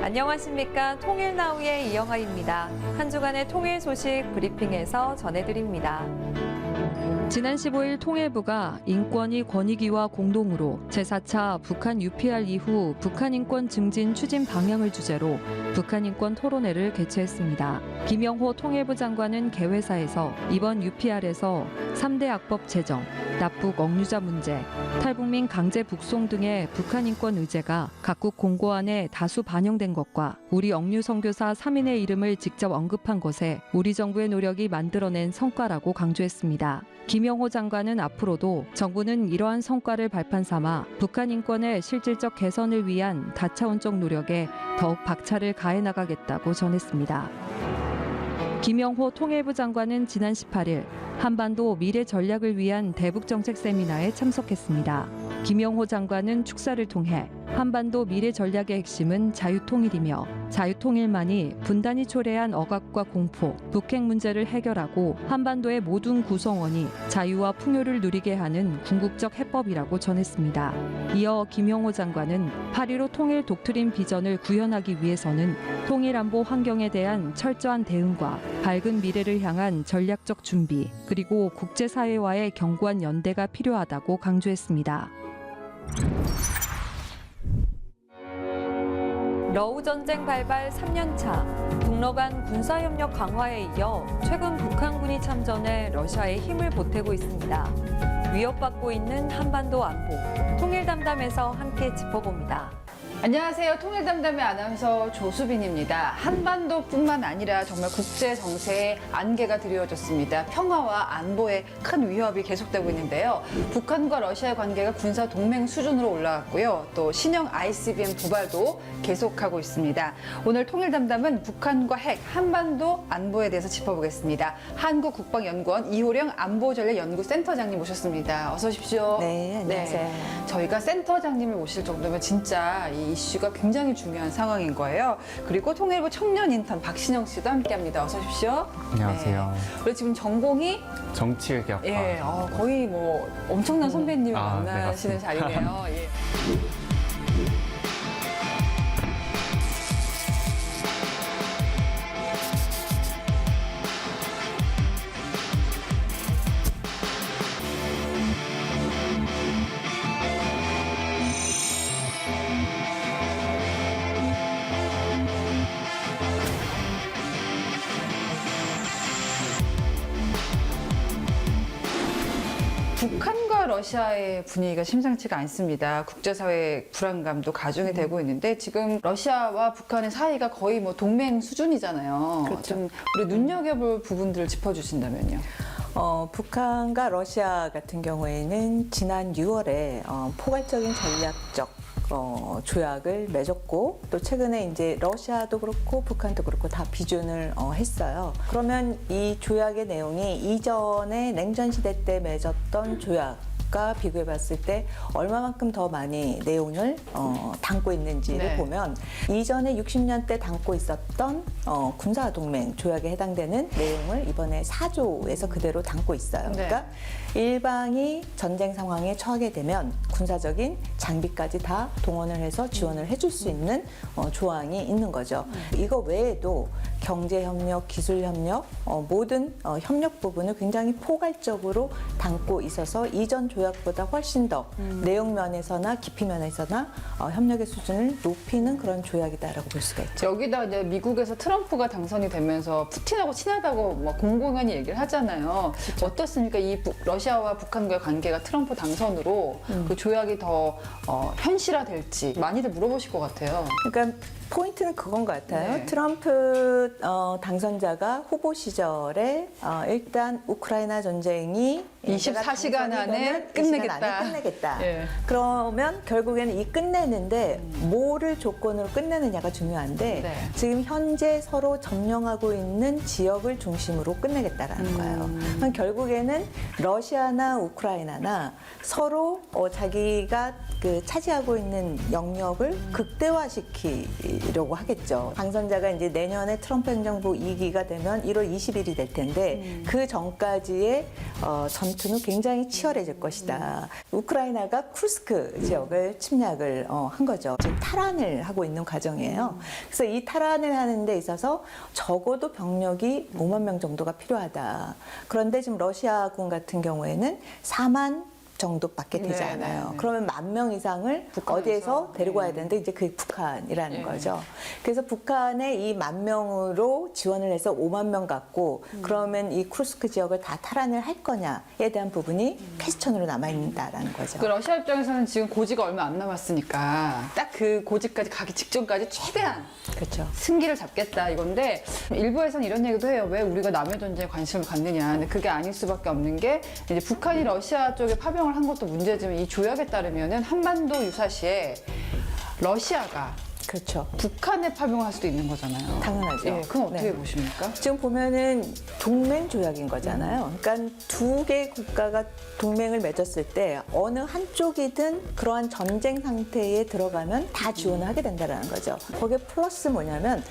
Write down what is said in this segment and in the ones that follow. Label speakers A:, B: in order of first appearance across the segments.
A: 안녕하십니까. 통일나우의 이영아입니다. 한 주간의 통일 소식 브리핑에서 전해드립니다. 지난 15일 통일부가 인권위 권익위와 공동으로 제4차 북한 UPR 이후 북한 인권 증진 추진 방향을 주제로 북한 인권 토론회를 개최했습니다. 김영호 통일부 장관은 개회사에서 이번 UPR에서 3대 악법 제정, 납북 억류자 문제, 탈북민 강제 북송 등의 북한 인권 의제가 각국 공고안에 다수 반영된 것과 우리 억류 선교사 3인의 이름을 직접 언급한 것에 우리 정부의 노력이 만들어낸 성과라고 강조했습니다. 김영호 장관은 앞으로도 정부는 이러한 성과를 발판 삼아 북한 인권의 실질적 개선을 위한 다차원적 노력에 더욱 박차를 가해 나가겠다고 전했습니다. 김영호 통일부 장관은 지난 18일 한반도 미래 전략을 위한 대북 정책 세미나에 참석했습니다. 김영호 장관은 축사를 통해 한반도 미래 전략의 핵심은 자유통일이며 자유통일만이 분단이 초래한 억압과 공포, 북핵 문제를 해결하고 한반도의 모든 구성원이 자유와 풍요를 누리게 하는 궁극적 해법이라고 전했습니다. 이어 김영호 장관은 8.15 통일 독트린 비전을 구현하기 위해서는 통일안보 환경에 대한 철저한 대응과 밝은 미래를 향한 전략적 준비, 그리고 국제사회와의 견고한 연대가 필요하다고 강조했습니다. 러우 전쟁 발발 3년차, 북러 간 군사협력 강화에 이어 최근 북한군이 참전해 러시아에 힘을 보태고 있습니다. 위협받고 있는 한반도 안보, 통일담담에서 함께 짚어봅니다.
B: 안녕하세요. 통일담담의 아나운서 조수빈입니다. 한반도뿐만 아니라 정말 국제 정세에 안개가 드리워졌습니다. 평화와 안보에 큰 위협이 계속되고 있는데요. 북한과 러시아의 관계가 군사 동맹 수준으로 올라갔고요. 또 신형 ICBM 도발도 계속하고 있습니다. 오늘 통일담담은 북한과 핵, 한반도 안보에 대해서 짚어보겠습니다. 한국국방연구원 이호령 안보전략연구센터장님 모셨습니다. 어서 오십시오.
C: 네, 안녕하세요.
B: 네, 저희가 센터장님을 모실 정도면 진짜 이 이슈가 굉장히 중요한 상황인 거예요. 그리고 통일부 청년 인턴 박신영 씨도 함께합니다. 어서 오십시오.
D: 안녕하세요.
B: 네. 그리고 지금 전공이
D: 정치외교학과.
B: 예, 거의 뭐 엄청난 선배님을
D: 네,
B: 만나시는
D: 맞습니다.
B: 자리네요. 예. 북한과 러시아의 분위기가 심상치가 않습니다. 국제사회 불안감도 가중이 되고 있는데 지금 러시아와 북한의 사이가 거의 뭐 동맹 수준이잖아요.
C: 그렇죠.
B: 좀 우리 눈여겨볼 부분들을 짚어주신다면요.
C: 북한과 러시아 같은 경우에는 지난 6월에 포괄적인 전략적 조약을 맺었고 또 최근에 이제 러시아도 그렇고 북한도 그렇고 다 비준을 했어요. 그러면 이 조약의 내용이 이전에 냉전 시대 때 맺었던 조약과 비교해 봤을 때 얼마만큼 더 많이 내용을 담고 있는지를
B: 네.
C: 보면 이전에 60년대 담고 있었던 군사동맹 조약에 해당되는 내용을 이번에 4조에서 그대로 담고 있어요.
B: 네.
C: 그러니까 일방이 전쟁 상황에 처하게 되면 군사적인 장비까지 다 동원을 해서 지원을 해줄 수 있는 조항이 있는 거죠. 이거 외에도 경제협력, 기술협력, 모든 협력 부분을 굉장히 포괄적으로 담고 있어서 이전 조약보다 훨씬 더 내용 면에서나 깊이 면에서나 협력의 수준을 높이는 그런 조약이다라고 볼 수가 있죠.
B: 여기다 이제 미국에서 트럼프가 당선이 되면서 푸틴하고 친하다고 막 공공연히 얘기를 하잖아요. 어떻습니까? 이 러시아와 북한과의 관계가 트럼프 당선으로 그 조약이 더 현실화될지 많이들 물어보실 것 같아요.
C: 그러니까 포인트는 그건 것 같아요.
B: 네.
C: 트럼프 당선자가 후보 시절에 일단 우크라이나 전쟁이
B: 24시간 안에 끝내겠다.
C: 끝내겠다.
B: 예.
C: 그러면 결국에는 이 끝내는데 뭐를 조건으로 끝내느냐가 중요한데
B: 네.
C: 지금 현재 서로 점령하고 있는 지역을 중심으로 끝내겠다라는 거예요. 그럼 결국에는 러시아나 우크라이나나 서로 자기가 차지하고 있는 영역을 극대화시키려고 하겠죠. 당선자가 이제 내년에 트럼프 행정부 2기가 되면 1월 20일이 될 텐데 그 전까지의 전투는 굉장히 치열해질 것이다. 것이다. 우크라이나가 쿠르스크 지역을 침략을 한 거죠. 지금 탈환을 하고 있는 과정이에요. 그래서 이 탈환을 하는 데 있어서 적어도 병력이 5만 명 정도가 필요하다. 그런데 지금 러시아군 같은 경우에는 4만 정도밖에 되지
B: 네,
C: 않아요.
B: 네, 네.
C: 그러면 1만 이상을
B: 북한에서?
C: 어디에서 데리고 와야
B: 네.
C: 되는데 이제 그게 북한이라는
B: 네.
C: 거죠. 그래서 북한의 이 1만 명으로 지원을 해서 5만 명 갖고 그러면 이 쿠르스크 지역을 다 탈환을 할 거냐에 대한 부분이 퀘스천으로 남아있다라는 거죠.
B: 그 러시아 입장에서는 지금 고지가 얼마 안 남았으니까 딱 그 고지까지 가기 직전까지 최대한
C: 그렇죠.
B: 승기를 잡겠다 이건데 일부에서는 이런 얘기도 해요. 왜 우리가 남의 전쟁에 관심을 갖느냐. 근데 그게 아닐 수밖에 없는 게 이제 북한이 러시아 쪽에 파병을 한 것도 문제지만 이 조약에 따르면은 한반도 유사시에 러시아가
C: 그렇죠.
B: 북한에 파병을 할 수도 있는 거잖아요.
C: 당연하죠.
B: 예, 그건 어떻게
C: 네.
B: 보십니까?
C: 지금 보면은 동맹 조약인 거잖아요. 그러니까 두 개의 국가가 동맹을 맺었을 때 어느 한쪽이든 그러한 전쟁 상태에 들어가면 다 지원을 하게 된다는 거죠. 거기에 플러스 뭐냐면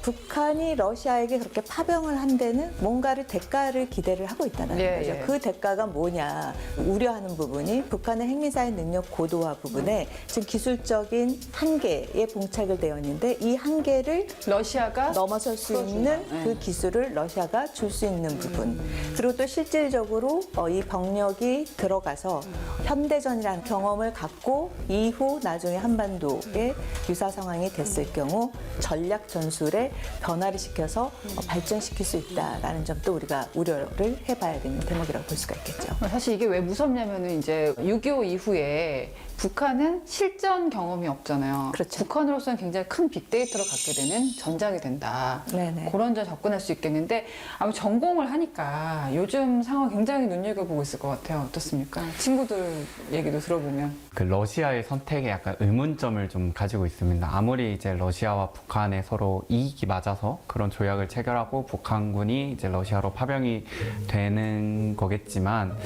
C: 북한이 러시아에게 그렇게 파병을 한 데는 뭔가를 대가를 기대를 하고 있다는
B: 예,
C: 거죠.
B: 예.
C: 그 대가가 뭐냐 우려하는 부분이 북한의 핵미사일 능력 고도화 부분에 지금 기술적인 한계에 봉착을 되어 있는데 이 한계를
B: 러시아가
C: 넘어설 수
B: 풀어준다.
C: 있는
B: 네.
C: 그 기술을 러시아가 줄 수 있는 부분. 그리고 또 실질적으로 이 병력이 들어가서 현대전이라는 경험을 갖고 이후 나중에 한반도에 유사 상황이 됐을 경우 전략 전술에 변화를 시켜서 발전시킬 수 있다라는 점도 우리가 우려를 해봐야 되는 대목이라고 볼 수가 있겠죠.
B: 사실 이게 왜 무섭냐면은 이제 6.25 이후에 북한은 실전 경험이 없잖아요.
C: 그렇죠.
B: 북한으로서는 굉장히 큰 빅데이터를 갖게 되는 전장이 된다.
C: 네네.
B: 그런 점 접근할 수 있겠는데 아마 전공을 하니까 요즘 상황 굉장히 눈여겨보고 있을 것 같아요. 어떻습니까? 친구들 얘기도 들어보면.
D: 그 러시아의 선택에 약간 의문점을 좀 가지고 있습니다. 아무리 이제 러시아와 북한의 서로 이익이 맞아서 그런 조약을 체결하고 북한군이 이제 러시아로 파병이 되는 거겠지만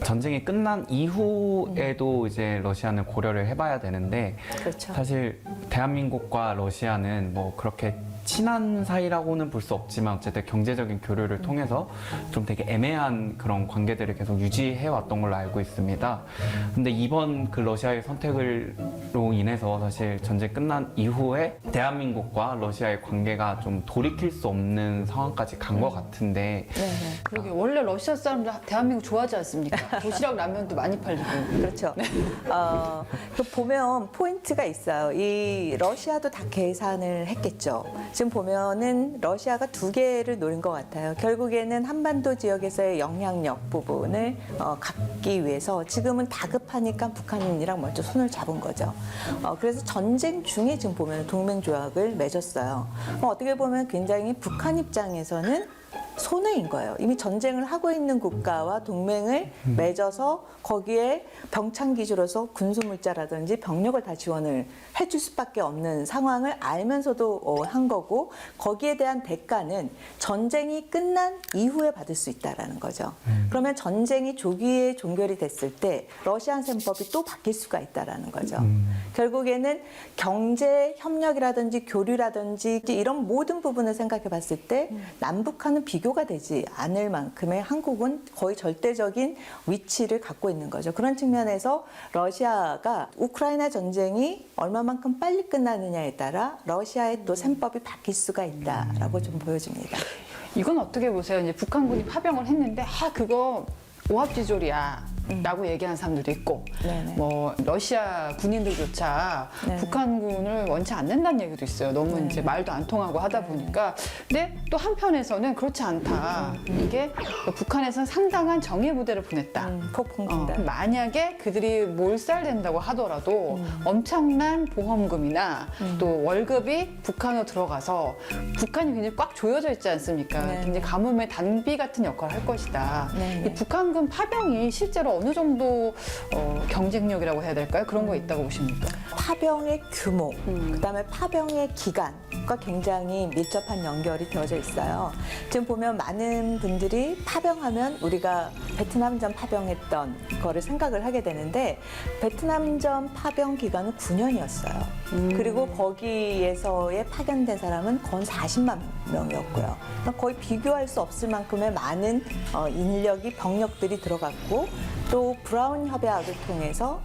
D: 전쟁이 끝난 이후에도 이제 러시아는 고려를 해봐야 되는데
C: 그렇죠.
D: 사실 대한민국과 러시아는 뭐 그렇게 친한 사이라고는 볼 수 없지만 어쨌든 경제적인 교류를 통해서 좀 되게 애매한 그런 관계들을 계속 유지해 왔던 걸로 알고 있습니다. 근데 이번 그 러시아의 선택으로 인해서 사실 전쟁 끝난 이후에 대한민국과 러시아의 관계가 좀 돌이킬 수 없는 상황까지 간 것 같은데
C: 네네.
B: 그러게 원래 러시아 사람들 대한민국 좋아하지 않습니까? 도시락 라면도 많이 팔리고.
C: 그렇죠. 그 보면 포인트가 있어요. 이 러시아도 다 계산을 했겠죠. 지금 보면은 러시아가 두 개를 노린 것 같아요. 결국에는 한반도 지역에서의 영향력 부분을 갖기 위해서 지금은 다급하니까 북한이랑 먼저 손을 잡은 거죠. 그래서 전쟁 중에 지금 보면 동맹 조약을 맺었어요. 어떻게 보면 굉장히 북한 입장에서는 손해인 거예요. 이미 전쟁을 하고 있는 국가와 동맹을 맺어서 거기에 병창 기지로서 군수물자라든지 병력을 다 지원을 해줄 수밖에 없는 상황을 알면서도 한 거고 거기에 대한 대가는 전쟁이 끝난 이후에 받을 수 있다라는 거죠. 그러면 전쟁이 조기에 종결이 됐을 때 러시안 셈법이 또 바뀔 수가 있다라는 거죠. 결국에는 경제 협력이라든지 교류라든지 이런 모든 부분을 생각해 봤을 때 남북한은 비교가 되지 않을 만큼의 한국은 거의 절대적인 위치를 갖고 있는 거죠. 그런 측면에서 러시아가 우크라이나 전쟁이 얼마만큼 빨리 끝나느냐에 따라 러시아의 또 셈법이 바뀔 수가 있다라고 좀 보여집니다.
B: 이건 어떻게 보세요? 이제 북한군이 파병을 했는데 그거 오합지졸이야. 라고 얘기하는 사람들도 있고
C: 네네.
B: 뭐 러시아 군인들조차
C: 네네.
B: 북한군을 원치 않는다는 얘기도 있어요. 너무
C: 네네.
B: 이제 말도 안 통하고 하다 보니까. 근데 또 한편에서는 그렇지 않다. 이게 북한에서는 상당한 정예 부대를 보냈다.
C: 폭풍진다.
B: 만약에 그들이 몰살된다고 하더라도 엄청난 보험금이나 또 월급이 북한으로 들어가서 북한이 굉장히 꽉 조여져 있지 않습니까?
C: 네.
B: 굉장히 가뭄의 단비 같은 역할을 할 것이다.
C: 네.
B: 이 북한군 파병이 실제로 어느 정도 경쟁력이라고 해야 될까요? 그런 거 있다고 보십니까?
C: 파병의 규모, 그다음에 파병의 기간과 굉장히 밀접한 연결이 되어져 있어요. 지금 보면 많은 분들이 파병하면 우리가 베트남전 파병했던 거를 생각을 하게 되는데 베트남전 파병 기간은 9년이었어요. 그리고 거기에서의 파견된 사람은 거의 40만 명이었고요. 그러니까 거의 비교할 수 없을 만큼의 많은 인력이 병력들이 들어갔고 또 브라운 협약을 통해서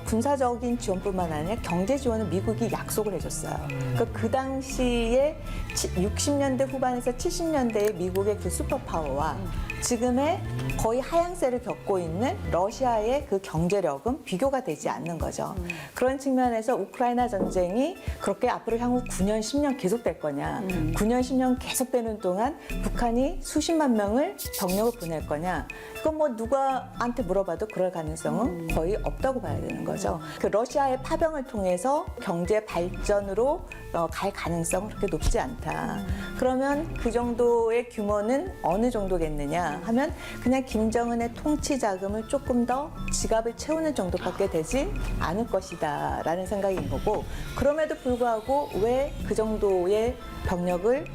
C: 군사적인 지원뿐만 아니라 경제 지원을 미국이 약속을 해줬어요. 그러니까 그 당시에 60년대 후반에서 70년대의 미국의 그 슈퍼파워와 지금의 거의 하향세를 겪고 있는 러시아의 그 경제력은 비교가 되지 않는 거죠. 그런 측면에서 우크라이나 전쟁이 그렇게 앞으로 향후 9년, 10년 계속될 거냐. 9년, 10년 계속되는 동안 북한이 수십만 명을 병력을 보낼 거냐. 그건 뭐 누구한테 물어봐도 그럴 가능성은 거의 없다고 봐야 되는 거죠. 그 러시아의 파병을 통해서 경제 발전으로 갈 가능성은 그렇게 높지 않다. 그러면 그 정도의 규모는 어느 정도겠느냐 하면 그냥 김정은의 통치 자금을 조금 더 지갑을 채우는 정도밖에 되지 않을 것이다 라는 생각인 거고, 그럼에도 불구하고 왜 그 정도의 병력을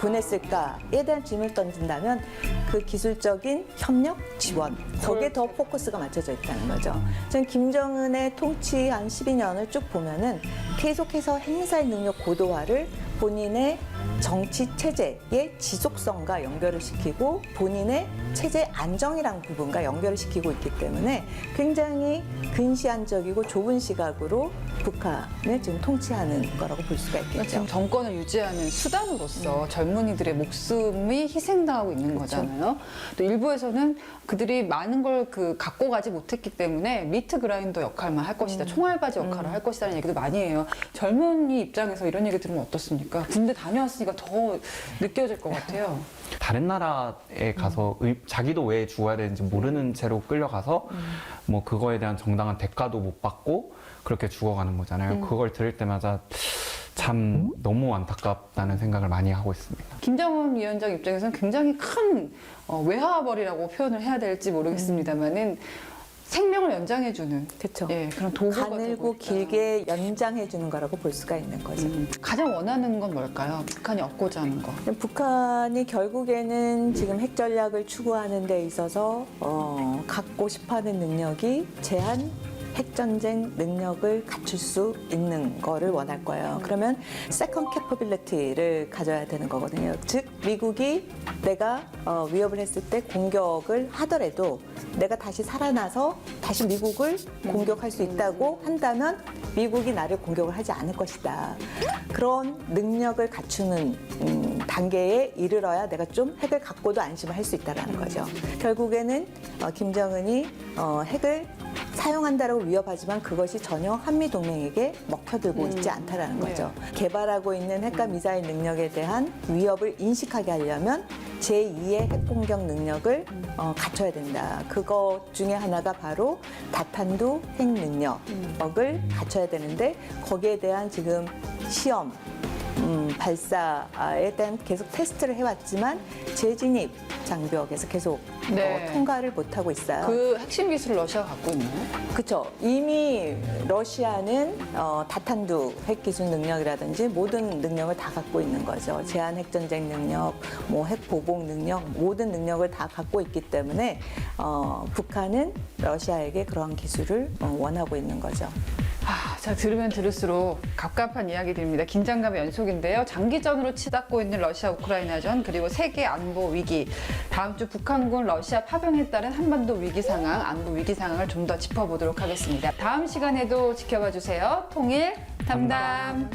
C: 보냈을까에 대한 질문을 던진다면 그 기술적인 협력 지원, 거기에 더 포커스가 맞춰져 있다는 거죠. 저는 김정은의 통치 한 12년을 쭉 보면은 계속해서 행사의 능력 고도화를 본인의 정치 체제의 지속성과 연결을 시키고 본인의 체제 안정이라는 부분과 연결을 시키고 있기 때문에 굉장히 근시안적이고 좁은 시각으로 북한을 지금 통치하는 거라고 볼 수가 있겠죠.
B: 지금 정권을 유지하는 수단으로서 젊은이들의 목숨이 희생당하고 있는 거잖아요. 또 일부에서는 그들이 많은 걸 갖고 가지 못했기 때문에 미트 그라인더 역할만 할 것이다, 총알바지 역할을 할 것이다는 얘기도 많이 해요. 젊은이 입장에서 이런 얘기 들으면 어떻습니까? 군대 다녀왔으니까 더 느껴질 것 같아요.
D: 다른 나라에 가서 자기도 왜 죽어야 되는지 모르는 채로 끌려가서 뭐 그거에 대한 정당한 대가도 못 받고 그렇게 죽어가는 거잖아요. 그걸 들을 때마다 참 너무 안타깝다는 생각을 많이 하고 있습니다.
B: 김정은 위원장 입장에서는 굉장히 큰 외화벌이라고 표현을 해야 될지 모르겠습니다만은 생명을 연장해주는
C: 그렇죠.
B: 예, 그런 도구가 되고
C: 가늘고
B: 있다.
C: 길게 연장해 주는 거라고 볼 수가 있는 거죠.
B: 가장 원하는 건 뭘까요? 북한이 얻고자 하는 거.
C: 북한이 결국에는 지금 핵 전략을 추구하는 데 있어서 갖고 싶어하는 능력이 제한 핵전쟁 능력을 갖출 수 있는 거를 원할 거예요. 그러면 second capability를 가져야 되는 거거든요. 즉 미국이 내가 위협을 했을 때 공격을 하더라도 내가 다시 살아나서 다시 미국을 공격할 수 있다고 한다면 미국이 나를 공격을 하지 않을 것이다. 그런 능력을 갖추는 단계에 이르러야 내가 좀 핵을 갖고도 안심을 할 수 있다는 거죠. 결국에는 김정은이 핵을 사용한다라고 위협하지만 그것이 전혀 한미동맹에게 먹혀들고 있지 않다라는 거죠. 개발하고 있는 핵과 미사일 능력에 대한 위협을 인식하게 하려면 제2의 핵공격 능력을 갖춰야 된다. 그것 중에 하나가 바로 다탄두 핵 능력을 갖춰야 되는데 거기에 대한 지금 시험, 발사에 대한 계속 테스트를 해왔지만 재진입 장벽에서 계속
B: 네.
C: 통과를 못하고 있어요.
B: 그 핵심 기술을 러시아가 갖고 있나요?
C: 그렇죠. 이미 러시아는 다탄두 핵 기술 능력이라든지 모든 능력을 다 갖고 있는 거죠. 제한 핵전쟁 능력, 뭐 핵 보복 능력, 모든 능력을 다 갖고 있기 때문에 북한은 러시아에게 그러한 기술을 원하고 있는 거죠.
B: 자, 들으면 들을수록 갑갑한 이야기들입니다. 긴장감의 연속인데요. 장기전으로 치닫고 있는 러시아 우크라이나전, 그리고 세계 안보 위기, 다음 주 북한군 러시아 파병에 따른 한반도 위기 상황, 안보 위기 상황을 좀 더 짚어보도록 하겠습니다. 다음 시간에도 지켜봐 주세요. 통일 담담.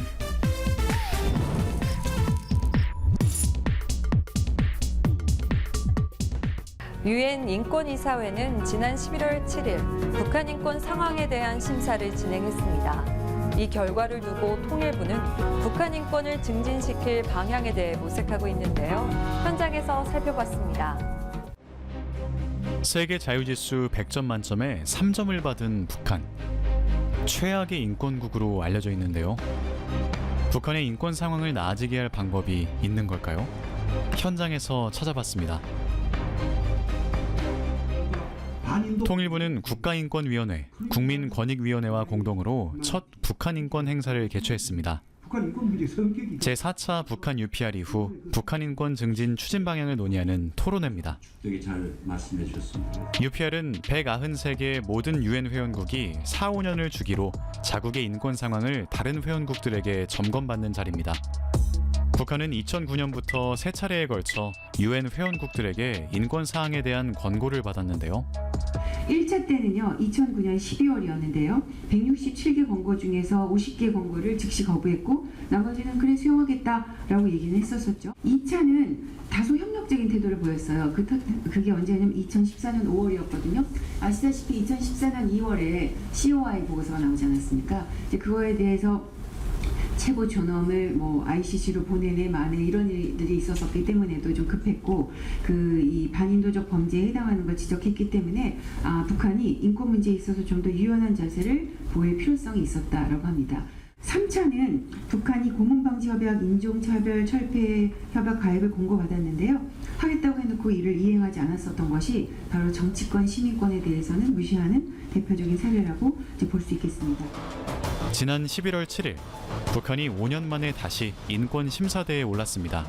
A: 유엔 인권이사회는 지난 11월 7일 북한 인권 상황에 대한 심사를 진행했습니다. 이 결과를 두고 통일부는 북한 인권을 증진시킬 방향에 대해 모색하고 있는데요. 현장에서 살펴봤습니다.
E: 세계 자유지수 100점 만점에 3점을 받은 북한. 최악의 인권국으로 알려져 있는데요. 북한의 인권 상황을 나아지게 할 방법이 있는 걸까요? 현장에서 찾아봤습니다. 통일부는 국가인권위원회, 국민권익위원회와 공동으로 첫 북한 인권 행사를 개최했습니다. 제4차 북한 UPR 이후 북한 인권 증진 추진 방향을 논의하는 토론회입니다.
F: 잘 말씀해 주셨습니다.
E: UPR은 193개 모든 유엔 회원국이 4, 5년을 주기로 자국의 인권 상황을 다른 회원국들에게 점검받는 자리입니다. 북한은 2009년부터 세 차례에 걸쳐 UN 회원국들에게 인권 사항에 대한 권고를 받았는데요.
G: 1차 때는요, 2009년 12월이었는데요. 167개 권고 중에서 50개 권고를 즉시 거부했고 나머지는 그래 수용하겠다라고 얘기는 했었었죠. 2차는 다소 협력적인 태도를 보였어요. 그게 언제냐면 2014년 5월이었거든요. 아시다시피 2014년 2월에 COI 보고서가 나오지 않았습니까? 이제 그거에 대해서 최고 존엄을 ICC로 보내네 마네 이런 일들이 있었기 때문에도 좀 급했고 이 반인도적 범죄에 해당하는 걸 지적했기 때문에 북한이 인권 문제에 있어서 좀 더 유연한 자세를 보일 필요성이 있었다라고 합니다. 3차는 북한이 고문방지협약 인종차별 철폐 협약 가입을 공고받았는데요. 하겠다고 해놓고 이를 이행하지 않았었던 것이 바로 정치권 시민권에 대해서는 무시하는 대표적인 사례라고 볼 수 있겠습니다.
E: 지난 11월 7일 북한이 5년 만에 다시 인권심사대에 올랐습니다.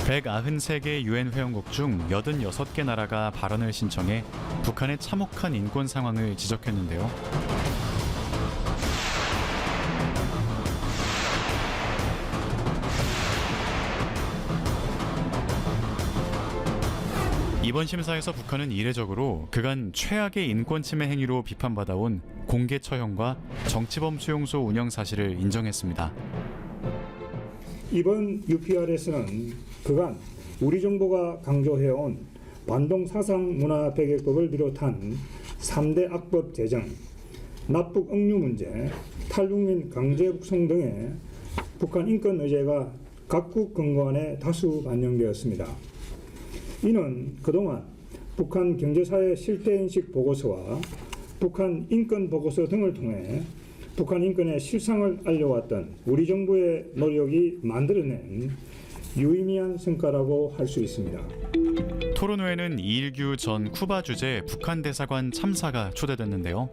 E: 193개 유엔 회원국 중 86개 나라가 발언을 신청해 북한의 참혹한 인권 상황을 지적했는데요. 이번 심사에서 북한은 이례적으로 그간 최악의 인권 침해 행위로 비판받아온 공개 처형과 정치범 수용소 운영 사실을 인정했습니다.
H: 이번 UPR에서는 그간 우리 정부가 강조해온 반동 사상 문화 배격법을 비롯한 3대 악법 제정, 납북 억류 문제, 탈북민 강제 북송 등의 북한 인권 의제가 각국 권고안에 다수 반영되었습니다. 이는 그동안 북한 경제사회 실태인식 보고서와 북한 인권 보고서 등을 통해 북한 인권의 실상을 알려왔던 우리 정부의 노력이 만들어낸 유의미한 성과라고 할 수 있습니다.
E: 토론회에는 이일규 전 쿠바 주재 북한 대사관 참사가 초대됐는데요.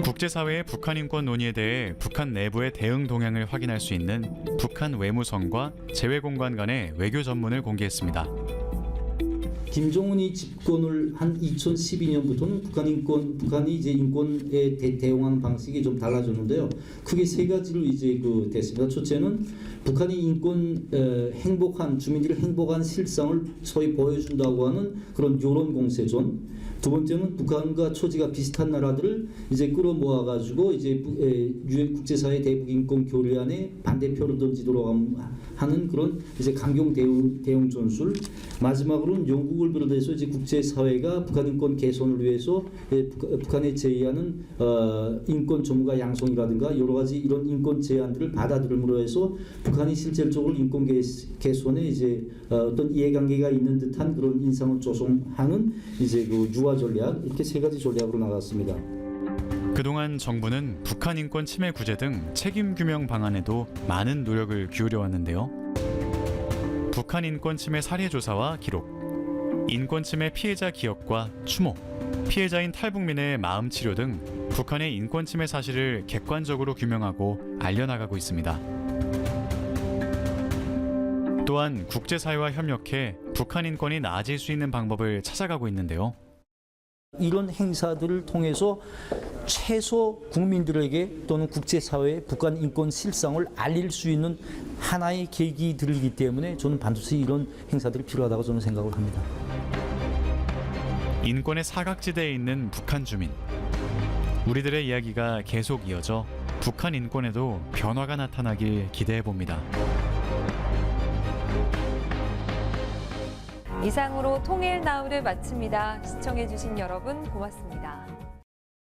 E: 국제사회의 북한 인권 논의에 대해 북한 내부의 대응 동향을 확인할 수 있는 북한 외무성과 재외공관 간의 외교 전문을 공개했습니다.
I: 김정은이 집권을 한 2012년부터는 북한이 이제 인권에 대응하는 방식이 좀 달라졌는데요. 크게 세 가지로 이제 됐습니다. 첫째는 북한이 인권 행복한 주민들의 행복한 실상을 소위 보여준다고 하는 그런 여론 공세전. 두 번째는 북한과 처지가 비슷한 나라들을 이제 끌어모아 가지고 이제 유엔 국제사회 대북 인권 교류안에 반대표를 던지도록 하는 그런 이제 강경 대응 전술. 마지막으로는 영국을 비롯해서 이제 국제사회가 북한 인권 개선을 위해서 북한에 제의하는 인권 전문가 양성이라든가 여러 가지 이런 인권 제안들을 받아들임으로 해서 북한이 실질적으로 인권 개선에 이제 어떤 이해관계가 있는 듯한 그런 인상을 조성하는 이제 유화 전략, 이렇게 세 가지 전략으로 나갔습니다.
E: 그동안 정부는 북한 인권 침해 구제 등 책임 규명 방안에도 많은 노력을 기울여 왔는데요. 북한 인권 침해 사례 조사와 기록, 인권 침해 피해자 기억과 추모, 피해자인 탈북민의 마음 치료 등 북한의 인권 침해 사실을 객관적으로 규명하고 알려나가고 있습니다. 또한 국제사회와 협력해 북한 인권이 나아질 수 있는 방법을 찾아가고 있는데요.
I: 이런 행사들을 통해서 최소 국민들에게 또는 국제사회에 북한 인권 실상을 알릴 수 있는 하나의 계기들이기 때문에 저는 반드시 이런 행사들이 필요하다고 저는 생각을 합니다.
E: 인권의 사각지대에 있는 북한 주민. 우리들의 이야기가 계속 이어져 북한 인권에도 변화가 나타나길 기대해 봅니다.
A: 이상으로 통일나우를 마칩니다. 시청해주신 여러분 고맙습니다.